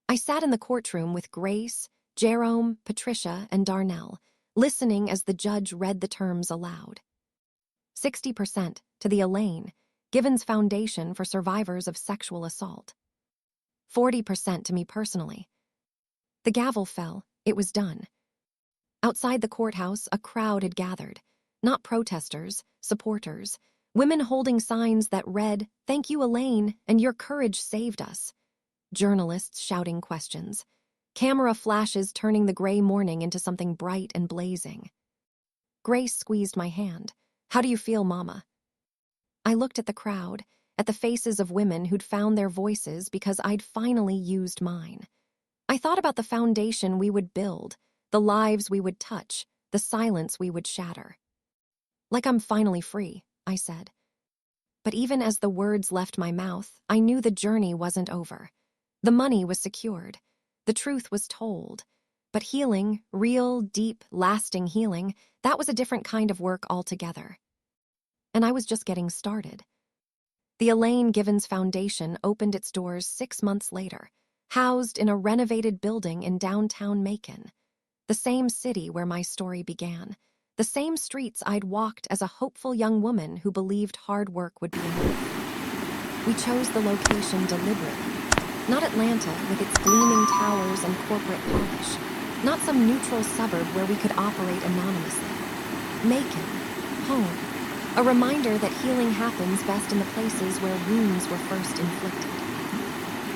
I sat in the courtroom with Grace, Jerome, Patricia, and Darnell, listening as the judge read the terms aloud. 60% to the Elaine, Given's Foundation for Survivors of Sexual Assault. 40% to me personally. The gavel fell. It was done. Outside the courthouse, a crowd had gathered. Not protesters, supporters. Women holding signs that read, "Thank you, Elaine, and your courage saved us." Journalists shouting questions. Camera flashes turning the gray morning into something bright and blazing. Grace squeezed my hand. "How do you feel, Mama?" I looked at the crowd, at the faces of women who'd found their voices because I'd finally used mine. I thought about the foundation we would build, the lives we would touch, the silence we would shatter. "Like I'm finally free," I said. But even as the words left my mouth, I knew the journey wasn't over. The money was secured. The truth was told. But healing, real, deep, lasting healing, that was a different kind of work altogether. And I was just getting started. The Elaine Givens Foundation opened its doors 6 months later, housed in a renovated building in downtown Macon, the same city where my story began, the same streets I'd walked as a hopeful young woman who believed hard work would be enough. We chose the location deliberately. Not Atlanta with its gleaming towers and corporate polish. Not some neutral suburb where we could operate anonymously. Macon, home. A reminder that healing happens best in the places where wounds were first inflicted.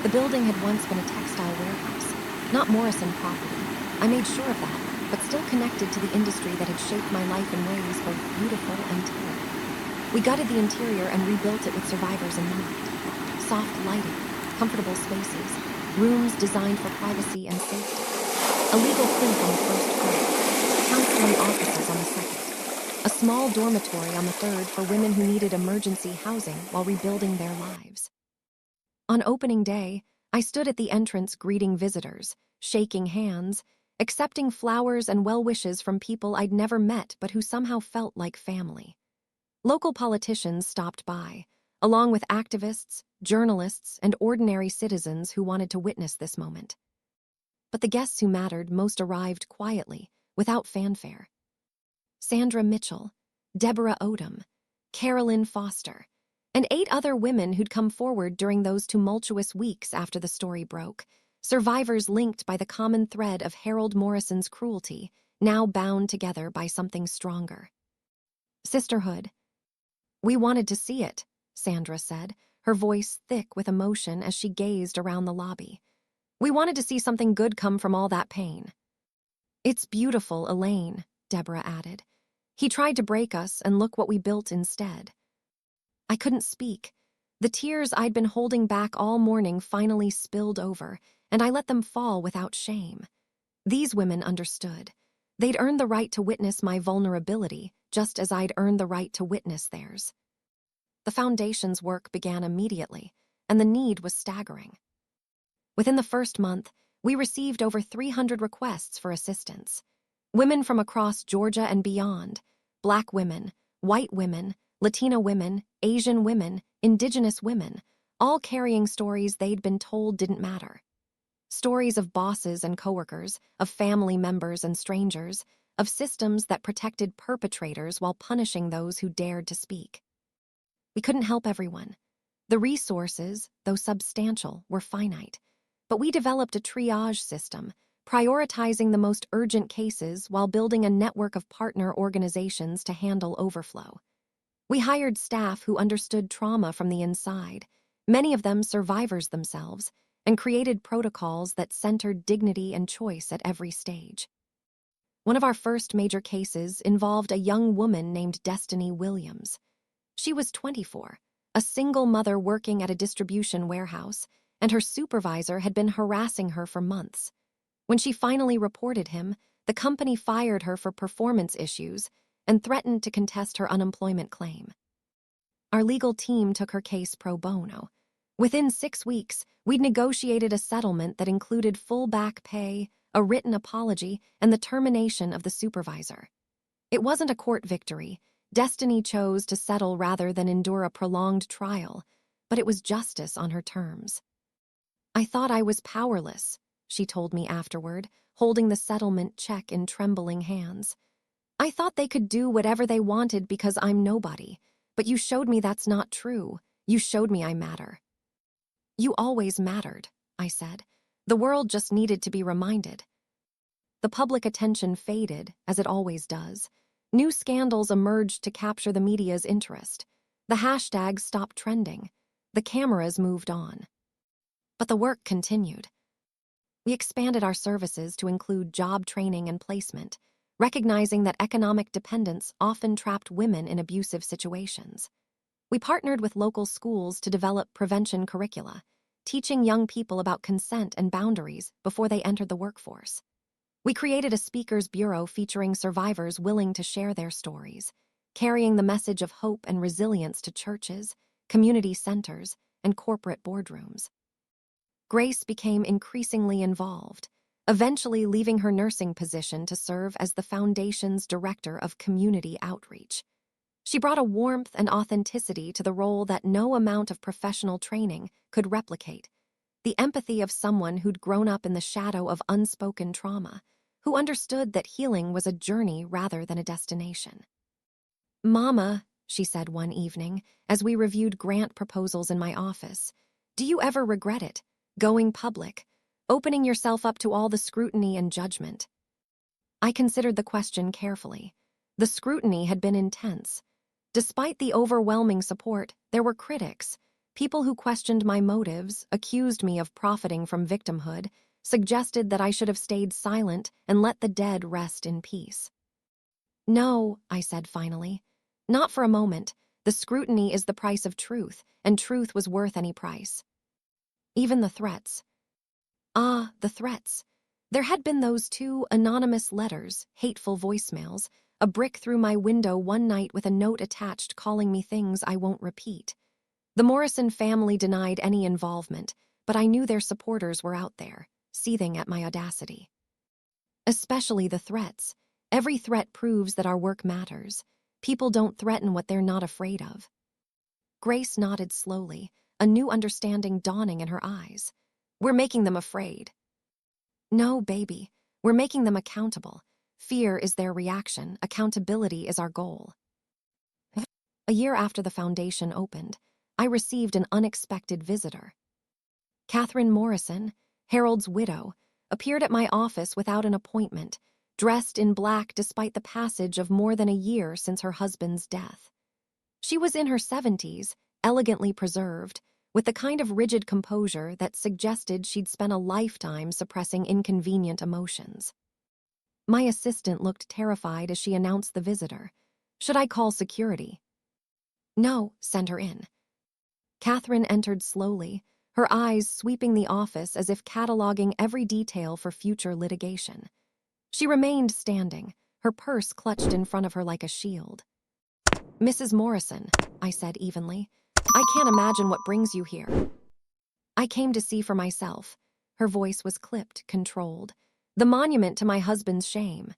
The building had once been a textile warehouse, not Morrison property. I made sure of that, but still connected to the industry that had shaped my life in ways both beautiful and terrible. We gutted the interior and rebuilt it with survivors in mind. Soft lighting, comfortable spaces, rooms designed for privacy and safety. A legal clinic on the first floor, counseling offices on the second. A small dormitory on the third for women who needed emergency housing while rebuilding their lives. On opening day, I stood at the entrance greeting visitors, shaking hands, accepting flowers and well wishes from people I'd never met but who somehow felt like family. Local politicians stopped by, along with activists, journalists, and ordinary citizens who wanted to witness this moment. But the guests who mattered most arrived quietly, without fanfare. Sandra Mitchell, Deborah Odom, Carolyn Foster, and 8 other women who'd come forward during those tumultuous weeks after the story broke, survivors linked by the common thread of Harold Morrison's cruelty, now bound together by something stronger. Sisterhood. "We wanted to see it," Sandra said, her voice thick with emotion as she gazed around the lobby. "We wanted to see something good come from all that pain." "It's beautiful, Elaine," Deborah added. "He tried to break us, and look what we built instead." I couldn't speak. The tears I'd been holding back all morning finally spilled over, and I let them fall without shame. These women understood. They'd earned the right to witness my vulnerability, just as I'd earned the right to witness theirs. The foundation's work began immediately, and the need was staggering. Within the first month, we received over 300 requests for assistance. Women from across Georgia and beyond, Black women, white women, Latina women, Asian women, Indigenous women, all carrying stories they'd been told didn't matter. Stories of bosses and coworkers, of family members and strangers, of systems that protected perpetrators while punishing those who dared to speak. We couldn't help everyone. The resources, though substantial, were finite. But we developed a triage system, prioritizing the most urgent cases while building a network of partner organizations to handle overflow. We hired staff who understood trauma from the inside, many of them survivors themselves, and created protocols that centered dignity and choice at every stage. One of our first major cases involved a young woman named Destiny Williams. She was 24, a single mother working at a distribution warehouse, and her supervisor had been harassing her for months. When she finally reported him, the company fired her for performance issues and threatened to contest her unemployment claim. Our legal team took her case pro bono. Within 6 weeks, we'd negotiated a settlement that included full back pay, a written apology, and the termination of the supervisor. It wasn't a court victory. Destiny chose to settle rather than endure a prolonged trial, but it was justice on her terms. "I thought I was powerless," she told me afterward, holding the settlement check in trembling hands. "I thought they could do whatever they wanted because I'm nobody, but you showed me that's not true. You showed me I matter." "You always mattered," I said. "The world just needed to be reminded." The public attention faded, as it always does. New scandals emerged to capture the media's interest. The hashtags stopped trending. The cameras moved on. But the work continued. We expanded our services to include job training and placement, recognizing that economic dependence often trapped women in abusive situations. We partnered with local schools to develop prevention curricula, teaching young people about consent and boundaries before they entered the workforce. We created a speakers bureau featuring survivors willing to share their stories, carrying the message of hope and resilience to churches, community centers, and corporate boardrooms. Grace became increasingly involved, eventually leaving her nursing position to serve as the foundation's director of community outreach. She brought a warmth and authenticity to the role that no amount of professional training could replicate. The empathy of someone who'd grown up in the shadow of unspoken trauma, who understood that healing was a journey rather than a destination. "Mama," she said one evening, as we reviewed grant proposals in my office, "do you ever regret it? Going public, opening yourself up to all the scrutiny and judgment?" I considered the question carefully. The scrutiny had been intense. Despite the overwhelming support, there were critics, people who questioned my motives, accused me of profiting from victimhood, suggested that I should have stayed silent and let the dead rest in peace. "No," I said finally. "Not for a moment. The scrutiny is the price of truth, and truth was worth any price." Even the threats. The threats. There had been those 2 anonymous letters, hateful voicemails, a brick through my window one night with a note attached calling me things I won't repeat. The Morrison family denied any involvement, but I knew their supporters were out there, seething at my audacity. Especially the threats. Every threat proves that our work matters. People don't threaten what they're not afraid of. Grace nodded slowly, a new understanding dawning in her eyes. "We're making them afraid." "No, baby. We're making them accountable. Fear is their reaction. Accountability is our goal." A year after the foundation opened, I received an unexpected visitor. Catherine Morrison, Harold's widow, appeared at my office without an appointment, dressed in black despite the passage of more than a year since her husband's death. She was in her 70s, elegantly preserved, with the kind of rigid composure that suggested she'd spent a lifetime suppressing inconvenient emotions. My assistant looked terrified as she announced the visitor. "Should I call security?" "No, send her in." Catherine entered slowly, her eyes sweeping the office as if cataloging every detail for future litigation. She remained standing, her purse clutched in front of her like a shield. "Mrs. Morrison," I said evenly, "I can't imagine what brings you here." "I came to see for myself." Her voice was clipped, controlled. "The monument to my husband's shame."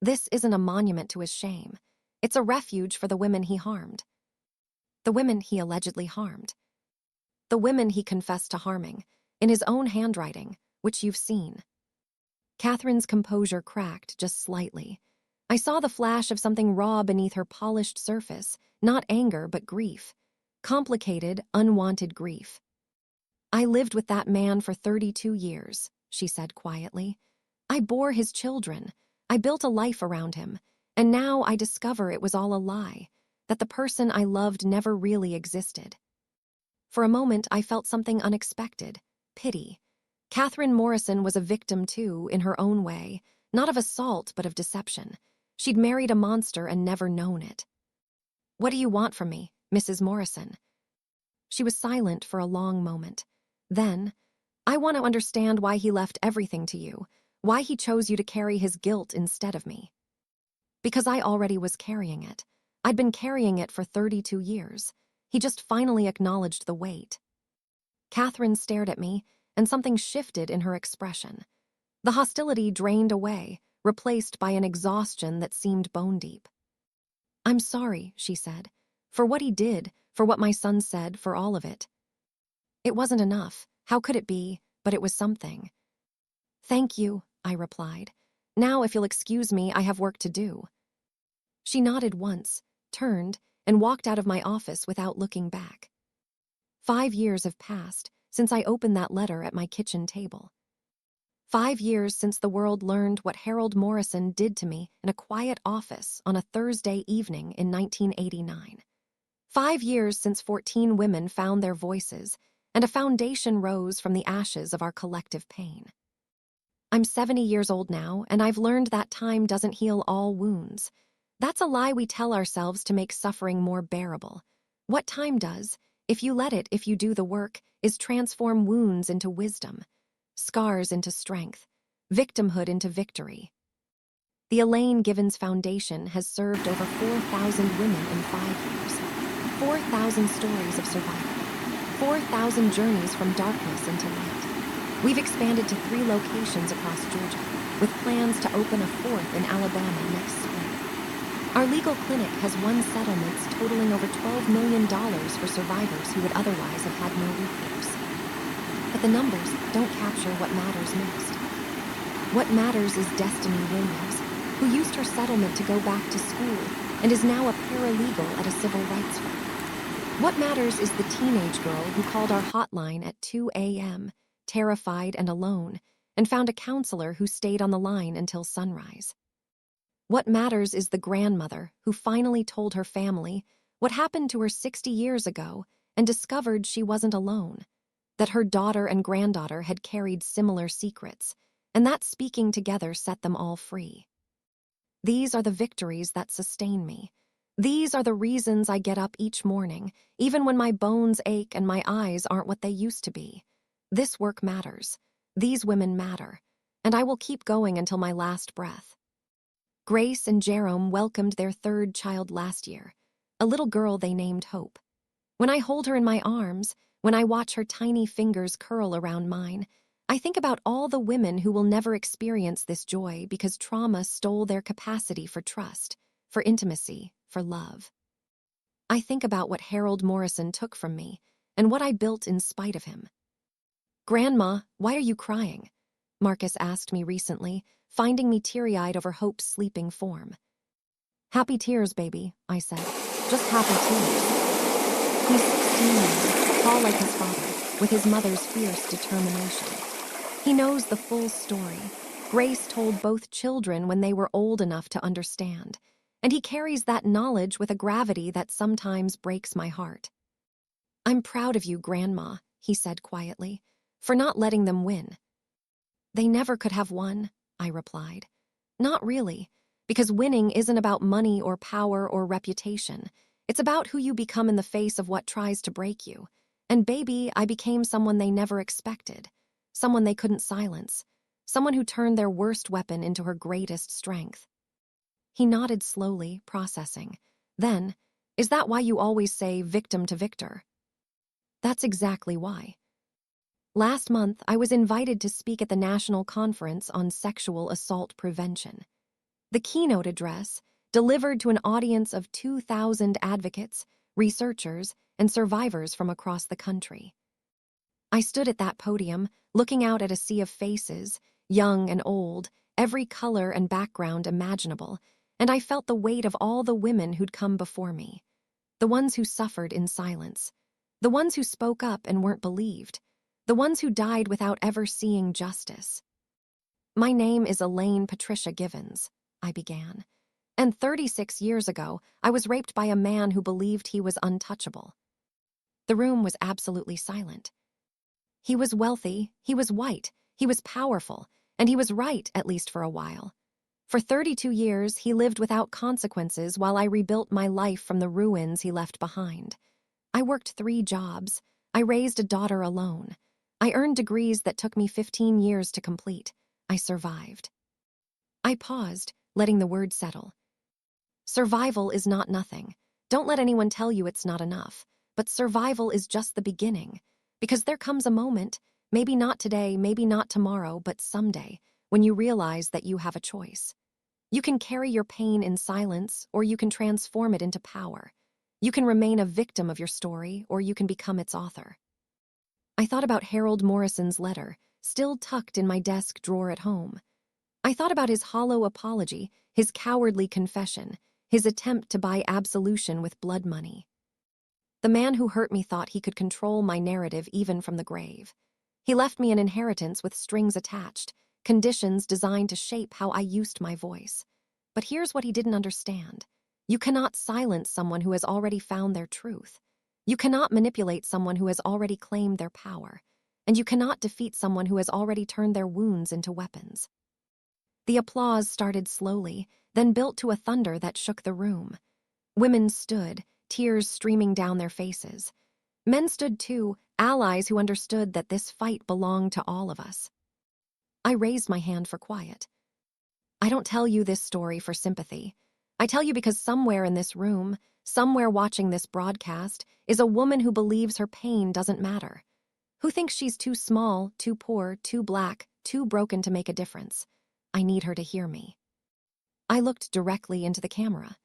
"This isn't a monument to his shame. It's a refuge for the women he harmed. The women he allegedly harmed. The women he confessed to harming, in his own handwriting, which you've seen. Catherine's composure cracked just slightly. I saw the flash of something raw beneath her polished surface, not anger but grief. Complicated, unwanted grief. I lived with that man for 32 years, she said quietly. I bore his children. I built a life around him. And now I discover it was all a lie, that the person I loved never really existed. For a moment, I felt something unexpected, pity. Catherine Morrison was a victim too, in her own way, not of assault but of deception. She'd married a monster and never known it. What do you want from me, Mrs. Morrison? She was silent for a long moment. Then, I want to understand why he left everything to you, why he chose you to carry his guilt instead of me. Because I already was carrying it. I'd been carrying it for 32 years. He just finally acknowledged the weight. Catherine stared at me, and something shifted in her expression. The hostility drained away, replaced by an exhaustion that seemed bone-deep. I'm sorry, she said, for what he did, for what my son said, for all of it. It wasn't enough. How could it be? But it was something. Thank you, I replied. Now, if you'll excuse me, I have work to do. She nodded once, turned, and walked out of my office without looking back. 5 years have passed since I opened that letter at my kitchen table. 5 years since the world learned what Harold Morrison did to me in a quiet office on a Thursday evening in 1989. 5 years since 14 women found their voices and a foundation rose from the ashes of our collective pain. I'm 70 years old now, and I've learned that time doesn't heal all wounds. That's a lie we tell ourselves to make suffering more bearable. What time does, if you let it, if you do the work, is transform wounds into wisdom, scars into strength, victimhood into victory. The Elaine Givens Foundation has served over 4,000 women in 5 years. 4,000 stories of survival. 4,000 journeys from darkness into light. We've expanded to 3 locations across Georgia, with plans to open a 4th in Alabama next spring. Our legal clinic has won settlements totaling over $12 million for survivors who would otherwise have had no recourse. But the numbers don't capture what matters most. What matters is Destiny Williams, who used her settlement to go back to school and is now a paralegal at a civil rights firm. What matters is the teenage girl who called our hotline at 2 a.m., terrified and alone, and found a counselor who stayed on the line until sunrise. What matters is the grandmother who finally told her family what happened to her 60 years ago and discovered she wasn't alone, that her daughter and granddaughter had carried similar secrets, and that speaking together set them all free. These are the victories that sustain me. These are the reasons I get up each morning, even when my bones ache and my eyes aren't what they used to be. This work matters. These women matter. And I will keep going until my last breath. Grace and Jerome welcomed their 3rd child last year, a little girl they named Hope. When I hold her in my arms, when I watch her tiny fingers curl around mine, I think about all the women who will never experience this joy because trauma stole their capacity for trust, for intimacy, for love. I think about what Harold Morrison took from me and what I built in spite of him. Grandma, why are you crying? Marcus asked me recently, finding me teary-eyed over Hope's sleeping form. Happy tears, baby, I said. Just happy tears. He's 16 now, tall like his father, with his mother's fierce determination. He knows the full story. Grace told both children when they were old enough to understand, and he carries that knowledge with a gravity that sometimes breaks my heart. I'm proud of you, Grandma, he said quietly, for not letting them win. They never could have won, I replied. Not really, because winning isn't about money or power or reputation. It's about who you become in the face of what tries to break you. And baby, I became someone they never expected, someone they couldn't silence, someone who turned their worst weapon into her greatest strength. He nodded slowly, processing. Then, is that why you always say victim to victor? That's exactly why. Last month, I was invited to speak at the National Conference on Sexual Assault Prevention. The keynote address, delivered to an audience of 2,000 advocates, researchers, and survivors from across the country. I stood at that podium, looking out at a sea of faces, young and old, every color and background imaginable, and I felt the weight of all the women who'd come before me. The ones who suffered in silence. The ones who spoke up and weren't believed. The ones who died without ever seeing justice. "My name is Elaine Patricia Givens," I began. "And 36 years ago, I was raped by a man who believed he was untouchable." The room was absolutely silent. He was wealthy, he was white, he was powerful, and he was right, at least for a while. For 32 years, he lived without consequences while I rebuilt my life from the ruins he left behind. I worked 3 jobs. I raised a daughter alone. I earned degrees that took me 15 years to complete. I survived. I paused, letting the words settle. Survival is not nothing. Don't let anyone tell you it's not enough. But survival is just the beginning. Because there comes a moment, maybe not today, maybe not tomorrow, but someday, when you realize that you have a choice. You can carry your pain in silence, or you can transform it into power. You can remain a victim of your story, or you can become its author. I thought about Harold Morrison's letter, still tucked in my desk drawer at home. I thought about his hollow apology, his cowardly confession, his attempt to buy absolution with blood money. The man who hurt me thought he could control my narrative even from the grave. He left me an inheritance with strings attached, conditions designed to shape how I used my voice. But here's what he didn't understand. You cannot silence someone who has already found their truth. You cannot manipulate someone who has already claimed their power. And you cannot defeat someone who has already turned their wounds into weapons. The applause started slowly, then built to a thunder that shook the room. Women stood, tears streaming down their faces. Men stood too, allies who understood that this fight belonged to all of us. I raised my hand for quiet. I don't tell you this story for sympathy. I tell you because somewhere in this room, somewhere watching this broadcast, is a woman who believes her pain doesn't matter. Who thinks she's too small, too poor, too black, too broken to make a difference. I need her to hear me. I looked directly into the camera.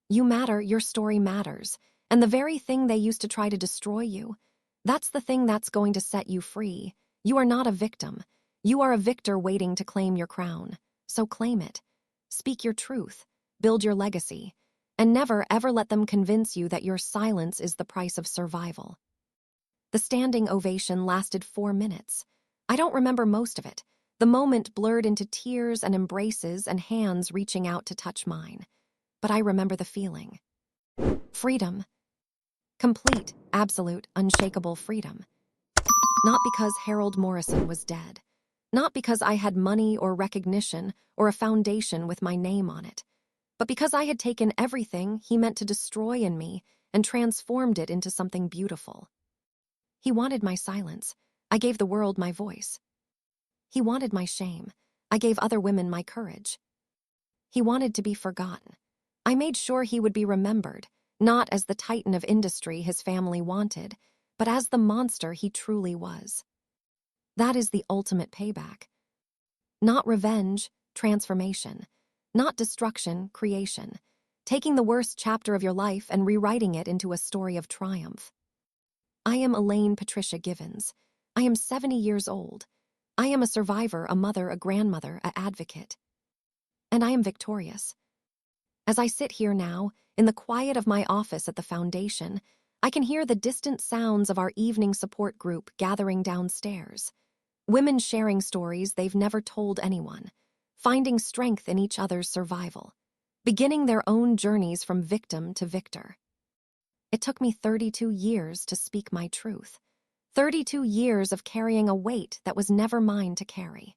You matter, your story matters, and the very thing they used to try to destroy you, that's the thing that's going to set you free. You are not a victim. You are a victor waiting to claim your crown. So claim it. Speak your truth. Build your legacy. And never, ever let them convince you that your silence is the price of survival. The standing ovation lasted 4 minutes. I don't remember most of it. The moment blurred into tears and embraces and hands reaching out to touch mine. But I remember the feeling. Freedom. Complete, absolute, unshakable freedom. Not because Harold Morrison was dead. Not because I had money or recognition or a foundation with my name on it. But because I had taken everything he meant to destroy in me and transformed it into something beautiful. He wanted my silence. I gave the world my voice. He wanted my shame. I gave other women my courage. He wanted to be forgotten. I made sure he would be remembered, not as the titan of industry his family wanted, but as the monster he truly was. That is the ultimate payback. Not revenge, transformation. Not destruction, creation. Taking the worst chapter of your life and rewriting it into a story of triumph. I am Elaine Patricia Givens. I am 70 years old. I am a survivor, a mother, a grandmother, an advocate. And I am victorious. As I sit here now, in the quiet of my office at the foundation, I can hear the distant sounds of our evening support group gathering downstairs. Women sharing stories they've never told anyone, finding strength in each other's survival, beginning their own journeys from victim to victor. It took me 32 years to speak my truth. 32 years of carrying a weight that was never mine to carry.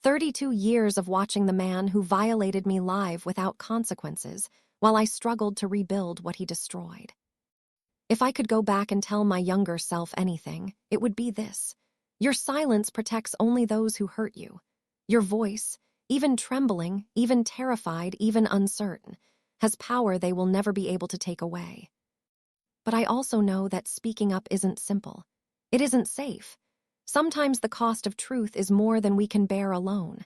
32 years of watching the man who violated me live without consequences while I struggled to rebuild what he destroyed. If I could go back and tell my younger self anything, it would be this. Your silence protects only those who hurt you. Your voice, even trembling, even terrified, even uncertain, has power they will never be able to take away. But I also know that speaking up isn't simple. It isn't safe. Sometimes the cost of truth is more than we can bear alone.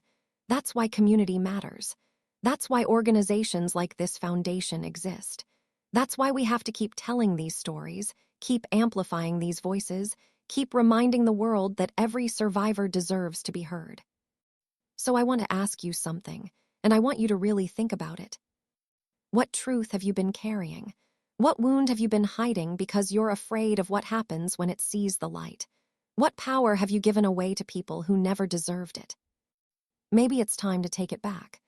That's why community matters. That's why organizations like this foundation exist. That's why we have to keep telling these stories, keep amplifying these voices, keep reminding the world that every survivor deserves to be heard. So I want to ask you something, and I want you to really think about it. What truth have you been carrying? What wound have you been hiding because you're afraid of what happens when it sees the light? What power have you given away to people who never deserved it? Maybe it's time to take it back.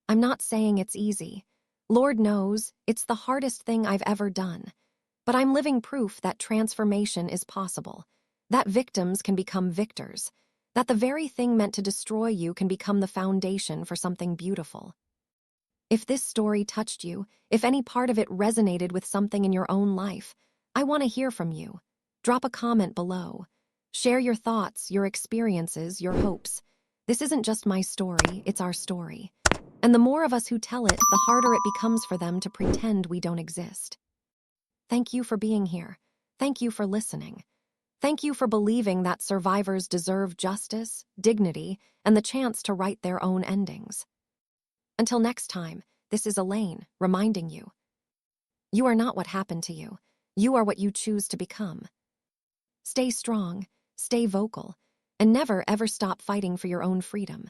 I'm not saying it's easy. Lord knows, it's the hardest thing I've ever done. But I'm living proof that transformation is possible, that victims can become victors, that the very thing meant to destroy you can become the foundation for something beautiful. If this story touched you, if any part of it resonated with something in your own life, I want to hear from you. Drop a comment below. Share your thoughts, your experiences, your hopes. This isn't just my story, it's our story. And the more of us who tell it, the harder it becomes for them to pretend we don't exist. Thank you for being here. Thank you for listening. Thank you for believing that survivors deserve justice, dignity, and the chance to write their own endings. Until next time, this is Elaine, reminding you. You are not what happened to you. You are what you choose to become. Stay strong, stay vocal, and never ever stop fighting for your own freedom.